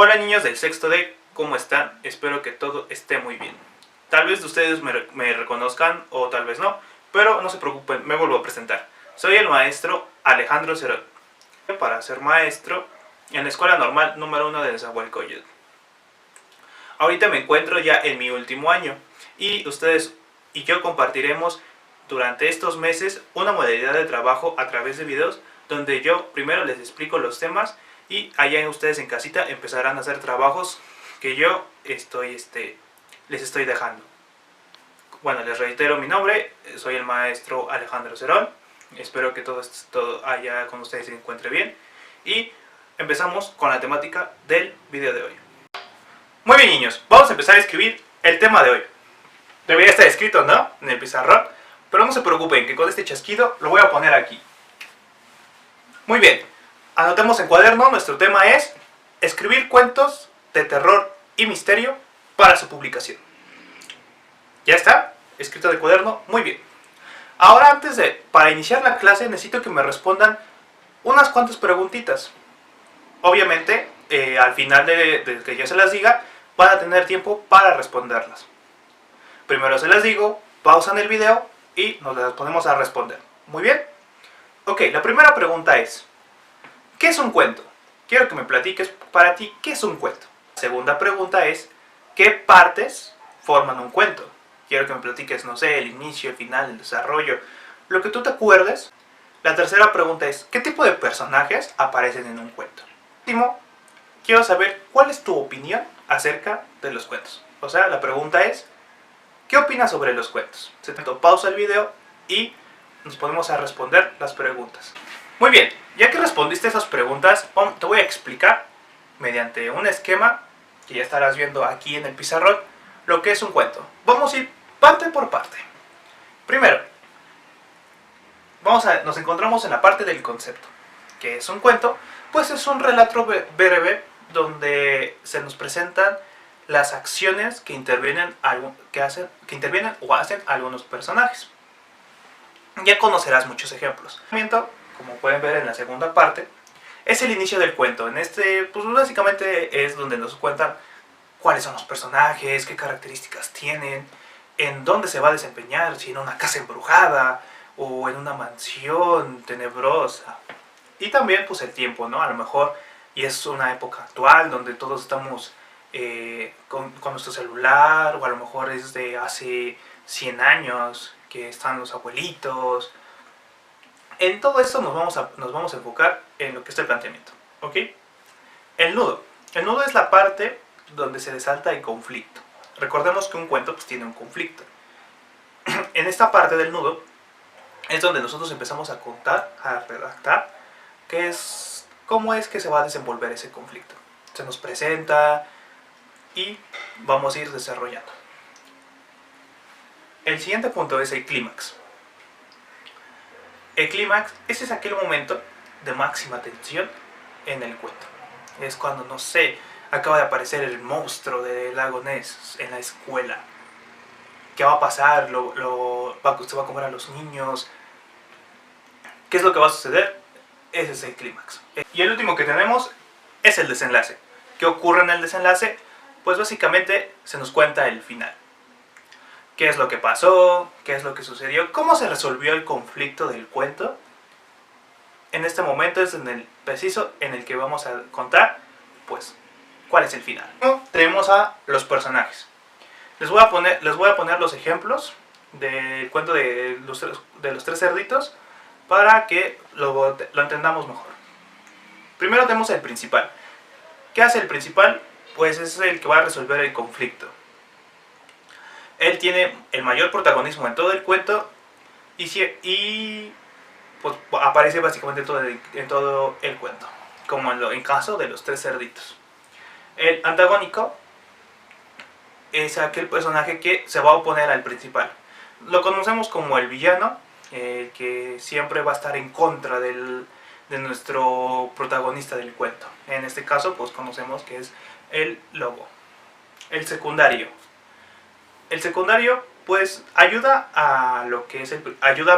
Hola niños del sexto D, ¿cómo están? Espero que todo esté muy bien. Tal vez ustedes me reconozcan o tal vez no, pero no se preocupen, me vuelvo a presentar. Soy el maestro Alejandro Cerón, para ser maestro en la Escuela Normal número 1 de Nezahualcóyotl. Ahorita me encuentro ya en mi último año y ustedes y yo compartiremos durante estos meses una modalidad de trabajo a través de videos donde yo primero les explico los temas y allá ustedes en casita empezarán a hacer trabajos que yo les estoy dejando. Bueno, les reitero mi nombre, soy el maestro Alejandro Cerón. Espero que todo allá con ustedes se encuentre bien. Y empezamos con la temática del video de hoy. Muy bien niños, vamos a empezar a escribir el tema de hoy. Debería estar escrito, ¿no? En el pizarrón. Pero no se preocupen, que con este chasquido lo voy a poner aquí. Muy bien, anotemos en cuaderno, nuestro tema es escribir cuentos de terror y misterio para su publicación. ¿Ya está? Escrito de cuaderno, muy bien. Ahora para iniciar la clase necesito que me respondan unas cuantas preguntitas. Obviamente, al final de que yo se las diga, van a tener tiempo para responderlas. Primero se las digo, pausan el video y nos las ponemos a responder. ¿Muy bien? Ok, la primera pregunta es, ¿qué es un cuento? Quiero que me platiques para ti qué es un cuento. La segunda pregunta es, ¿qué partes forman un cuento? Quiero que me platiques, no sé, el inicio, el final, el desarrollo, lo que tú te acuerdes. La tercera pregunta es, ¿qué tipo de personajes aparecen en un cuento? Último, quiero saber cuál es tu opinión acerca de los cuentos. O sea, la pregunta es, ¿qué opinas sobre los cuentos? Pausa el video y nos ponemos a responder las preguntas. Muy bien, ya que respondiste esas preguntas, te voy a explicar mediante un esquema que ya estarás viendo aquí en el pizarrón lo que es un cuento. Vamos a ir parte por parte. Primero, nos encontramos en la parte del concepto. ¿Qué es un cuento? Pues es un relato breve donde se nos presentan las acciones que intervienen o hacen algunos personajes. Ya conocerás muchos ejemplos. Como pueden ver en la segunda parte, es el inicio del cuento. En pues básicamente es donde nos cuentan cuáles son los personajes, qué características tienen, en dónde se va a desempeñar, si en una casa embrujada o en una mansión tenebrosa. Y también pues el tiempo, ¿no? A lo mejor, y es una época actual donde todos estamos con nuestro celular, o a lo mejor es de hace 100 años que están los abuelitos. En todo esto nos vamos a enfocar en lo que es el planteamiento, ¿ok? El nudo. El nudo es la parte donde se desata el conflicto. Recordemos que un cuento pues tiene un conflicto. En esta parte del nudo es donde nosotros empezamos a contar, a redactar, cómo es que se va a desenvolver ese conflicto. Se nos presenta y vamos a ir desarrollando. El siguiente punto es el clímax. El clímax es aquel momento de máxima tensión en el cuento. Es cuando, no sé, acaba de aparecer el monstruo del lago Ness en la escuela. ¿Qué va a pasar? ¿Se va a comer a los niños? ¿Qué es lo que va a suceder? Ese es el clímax. Y el último que tenemos es el desenlace. ¿Qué ocurre en el desenlace? Pues básicamente se nos cuenta el final. ¿Qué es lo que pasó? ¿Qué es lo que sucedió? ¿Cómo se resolvió el conflicto del cuento? En este momento es en el preciso en el que vamos a contar, pues, cuál es el final. Tenemos a los personajes. Les voy a poner los ejemplos del cuento de los tres cerditos para que lo entendamos mejor. Primero tenemos el principal. ¿Qué hace el principal? Pues es el que va a resolver el conflicto. Él tiene el mayor protagonismo en todo el cuento y pues, aparece básicamente en todo el cuento, como en caso de los tres cerditos. El antagónico es aquel personaje que se va a oponer al principal. Lo conocemos como el villano, que siempre va a estar en contra de nuestro protagonista del cuento. En este caso, pues conocemos que es el lobo. El secundario. El secundario, pues, ayuda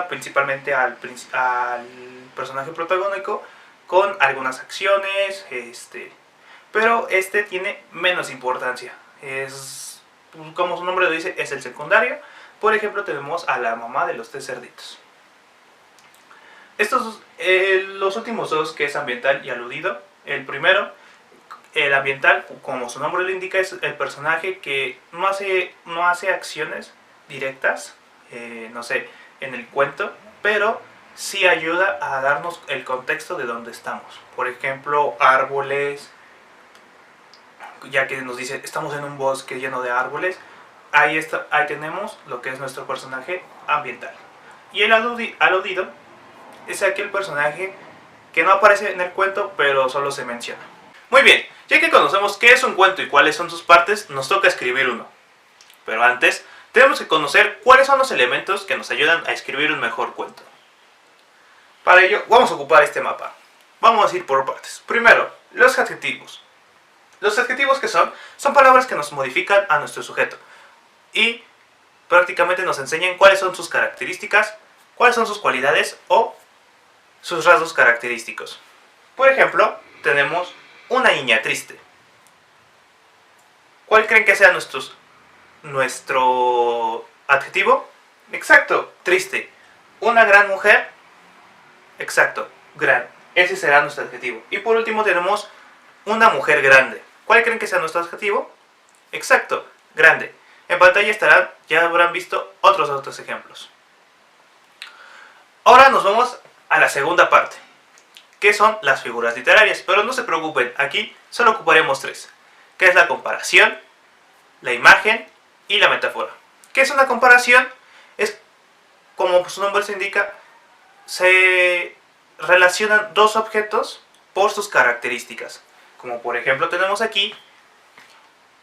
principalmente al personaje protagónico con algunas acciones, pero este tiene menos importancia. Es, como su nombre lo dice, es el secundario. Por ejemplo, tenemos a la mamá de los 3 cerditos. Estos, los últimos dos, que es ambiental y aludido. El primero, el ambiental, como su nombre lo indica, es el personaje que no hace acciones directas, no sé, en el cuento, pero sí ayuda a darnos el contexto de dónde estamos. Por ejemplo, árboles, ya que nos dice, estamos en un bosque lleno de árboles, ahí tenemos lo que es nuestro personaje ambiental. Y el aludido es aquel personaje que no aparece en el cuento, pero solo se menciona. Muy bien, ya que conocemos qué es un cuento y cuáles son sus partes, nos toca escribir uno. Pero antes, tenemos que conocer cuáles son los elementos que nos ayudan a escribir un mejor cuento. Para ello, vamos a ocupar este mapa. Vamos a ir por partes. Primero, los adjetivos. Los adjetivos, ¿qué son? Son palabras que nos modifican a nuestro sujeto y prácticamente nos enseñan cuáles son sus características, cuáles son sus cualidades o sus rasgos característicos. Por ejemplo, tenemos una niña triste. ¿Cuál creen que sea nuestro adjetivo? Exacto, triste. Una gran mujer. Exacto, gran. Ese será nuestro adjetivo. Y por último tenemos una mujer grande. ¿Cuál creen que sea nuestro adjetivo? Exacto, grande. En pantalla ya habrán visto otros ejemplos. Ahora nos vamos a la segunda parte, que son las figuras literarias. Pero no se preocupen, aquí solo ocuparemos 3, que es la comparación, la imagen y la metáfora. ¿Qué es una comparación? Es, como su nombre se indica, se relacionan dos objetos por sus características. Como por ejemplo tenemos aquí,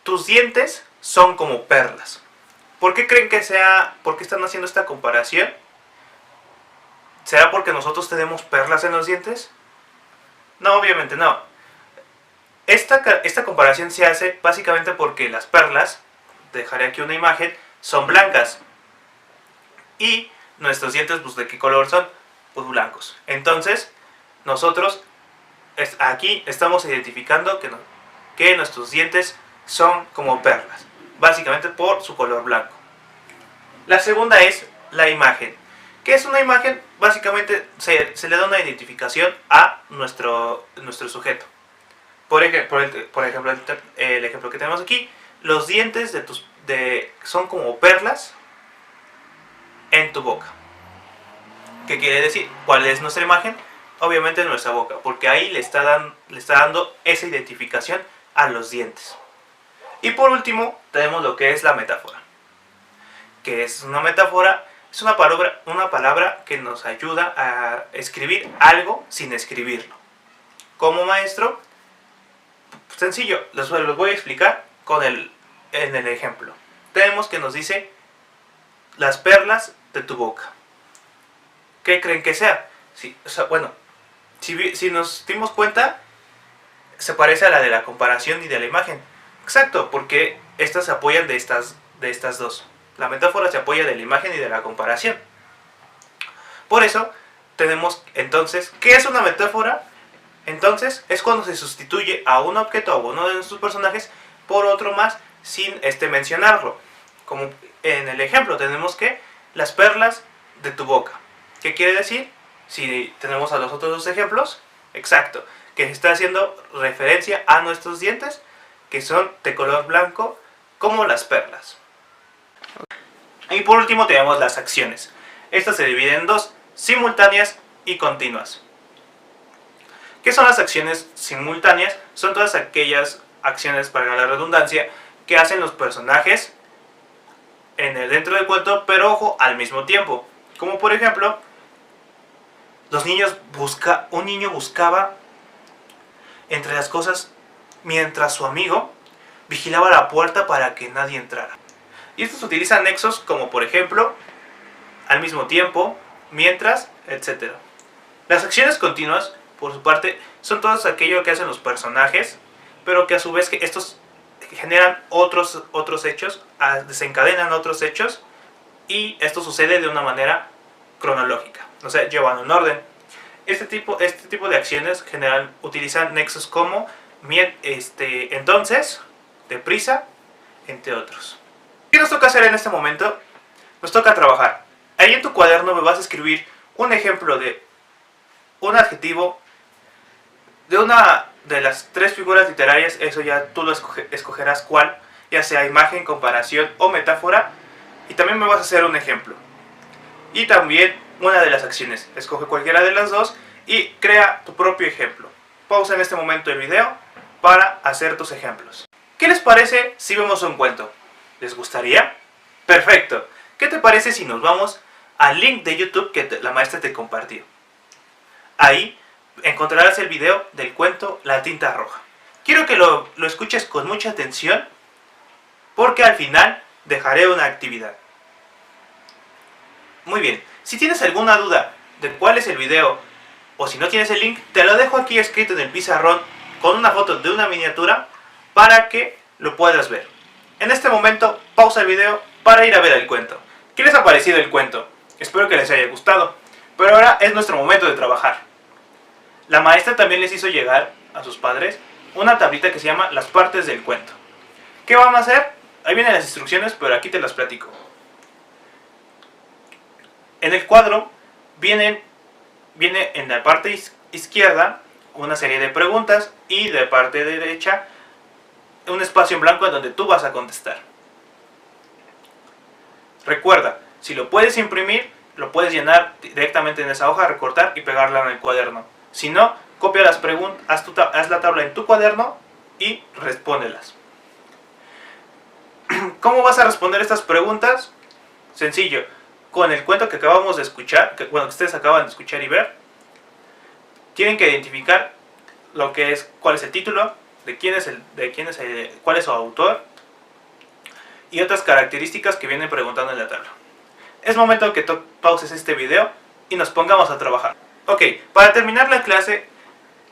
tus dientes son como perlas. ¿Por qué creen que por qué están haciendo esta comparación? ¿Será porque nosotros tenemos perlas en los dientes? No, obviamente no. Esta comparación se hace básicamente porque las perlas, dejaré aquí una imagen, son blancas. Y nuestros dientes, pues, ¿de qué color son? Pues blancos. Entonces, nosotros aquí estamos identificando que nuestros dientes son como perlas, básicamente por su color blanco. La segunda es la imagen. ¿Qué es una imagen? Básicamente se le da una identificación a nuestro sujeto. Por ejemplo, el ejemplo que tenemos aquí, los dientes son como perlas en tu boca. ¿Qué quiere decir? ¿Cuál es nuestra imagen? Obviamente nuestra boca, porque ahí le está dando esa identificación a los dientes. Y por último, tenemos lo que es la metáfora. ¿Qué es una metáfora? Es una palabra que nos ayuda a escribir algo sin escribirlo. Como maestro, sencillo, los voy a explicar en el ejemplo. Tenemos que nos dice las perlas de tu boca. ¿Qué creen que sea? Si nos dimos cuenta, se parece a la de la comparación y de la imagen. Exacto, porque estas se apoyan de estas dos. La metáfora se apoya de la imagen y de la comparación. Por eso, tenemos entonces, ¿qué es una metáfora? Entonces, es cuando se sustituye a un objeto o a uno de nuestros personajes por otro más sin mencionarlo. Como en el ejemplo, tenemos que las perlas de tu boca. ¿Qué quiere decir? Si tenemos a los otros dos ejemplos, exacto, que se está haciendo referencia a nuestros dientes, que son de color blanco, como las perlas. Y por último tenemos las acciones. Estas se dividen en dos, simultáneas y continuas. ¿Qué son las acciones simultáneas? Son todas aquellas acciones, para la redundancia, que hacen los personajes dentro del cuento, pero ojo, al mismo tiempo. Como por ejemplo, un niño buscaba entre las cosas mientras su amigo vigilaba la puerta para que nadie entrara. Y estos utilizan nexos como por ejemplo, al mismo tiempo, mientras, etc. Las acciones continuas, por su parte, son todo aquello que hacen los personajes, pero que a su vez que estos generan otros hechos, desencadenan otros hechos, y esto sucede de una manera cronológica, o sea, llevan un orden. Este tipo de acciones utilizan nexos como Bien, entonces, deprisa, entre otros. ¿Qué nos toca hacer en este momento? Nos toca trabajar. Ahí en tu cuaderno me vas a escribir un ejemplo de un adjetivo de una de las tres figuras literarias. Eso ya tú lo escogerás cuál, ya sea imagen, comparación o metáfora. Y también me vas a hacer un ejemplo. Y también una de las acciones. Escoge cualquiera de las dos y crea tu propio ejemplo. Pausa en este momento el video para hacer tus ejemplos. ¿Qué les parece si vemos un cuento? ¿Les gustaría? Perfecto. ¿Qué te parece si nos vamos al link de YouTube que la maestra te compartió? Ahí encontrarás el video del cuento La tinta roja. Quiero que lo escuches con mucha atención porque al final dejaré una actividad. Muy bien, si tienes alguna duda de cuál es el video o si no tienes el link, te lo dejo aquí escrito en el pizarrón con una foto de una miniatura para que lo puedas ver. En este momento pausa el video para ir a ver el cuento. ¿Qué les ha parecido el cuento? Espero que les haya gustado, pero ahora es nuestro momento de trabajar. La maestra también les hizo llegar a sus padres una tablita que se llama Las partes del cuento. ¿Qué van a hacer? Ahí vienen las instrucciones, pero aquí te las platico. En el cuadro viene en la parte izquierda una serie de preguntas y de parte derecha un espacio en blanco en donde tú vas a contestar. Recuerda, si lo puedes imprimir, lo puedes llenar directamente en esa hoja, recortar y pegarla en el cuaderno. Si no, copia las preguntas, haz la tabla en tu cuaderno y respóndelas. ¿Cómo vas a responder estas preguntas? Sencillo, con el cuento que acabamos de escuchar, que ustedes acaban de escuchar y ver, tienen que identificar cuál es el título, cuál es su autor y otras características que vienen preguntando en la tabla. Es momento que pauses este video y nos pongamos a trabajar. Ok, para terminar la clase,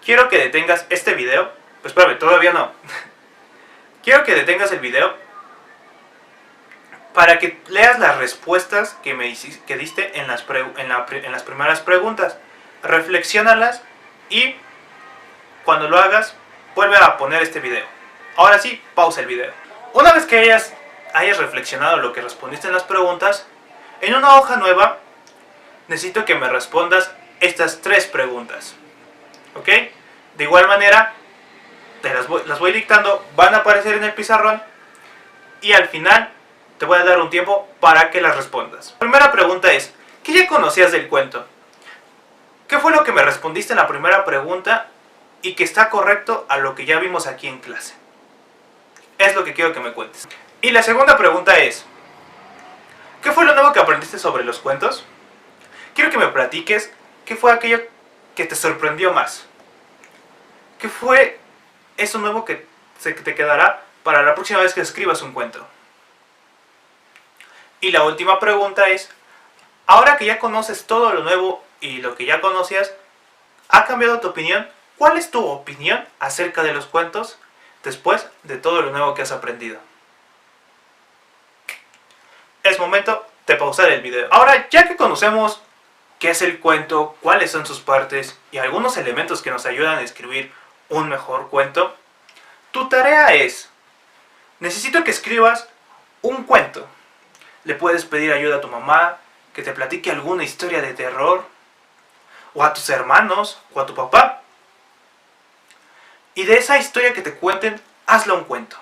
quiero que detengas este video. Pues espérame, todavía no. Quiero que detengas el video para que leas las respuestas que diste en las primeras preguntas. Reflexiónalas y cuando lo hagas, vuelve a poner este video. Ahora sí, pausa el video. Una vez que hayas reflexionado lo que respondiste en las preguntas, en una hoja nueva necesito que me respondas estas tres preguntas. ¿Ok? De igual manera, las voy dictando, van a aparecer en el pizarrón y al final te voy a dar un tiempo para que las respondas. La primera pregunta es, ¿qué ya conocías del cuento? ¿Qué fue lo que me respondiste en la primera pregunta y que está correcto a lo que ya vimos aquí en clase? Es lo que quiero que me cuentes. Y la segunda pregunta es, ¿qué fue lo nuevo que aprendiste sobre los cuentos? Quiero que me platiques qué fue aquello que te sorprendió más. ¿Qué fue eso nuevo que te quedará para la próxima vez que escribas un cuento? Y la última pregunta es, ahora que ya conoces todo lo nuevo y lo que ya conocías, ¿ha cambiado tu opinión? ¿Cuál es tu opinión acerca de los cuentos después de todo lo nuevo que has aprendido? Es momento de pausar el video. Ahora, ya que conocemos qué es el cuento, cuáles son sus partes y algunos elementos que nos ayudan a escribir un mejor cuento, tu tarea es, necesito que escribas un cuento. Le puedes pedir ayuda a tu mamá, que te platique alguna historia de terror, o a tus hermanos, o a tu papá. Y de esa historia que te cuenten, hazla un cuento.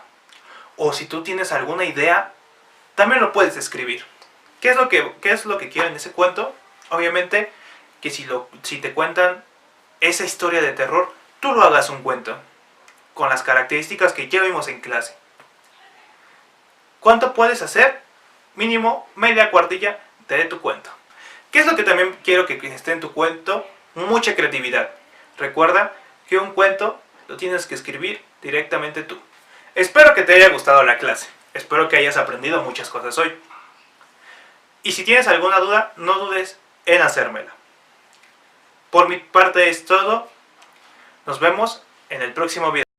O si tú tienes alguna idea, también lo puedes escribir. ¿Qué es lo que quiero en ese cuento? Obviamente que si te cuentan esa historia de terror, tú lo hagas un cuento, con las características que ya vimos en clase. ¿Cuánto puedes hacer? Mínimo media cuartilla de tu cuento. ¿Qué es lo que también quiero que esté en tu cuento? Mucha creatividad. Recuerda que un cuento lo tienes que escribir directamente tú. Espero que te haya gustado la clase. Espero que hayas aprendido muchas cosas hoy. Y si tienes alguna duda, no dudes en hacérmela. Por mi parte es todo. Nos vemos en el próximo video.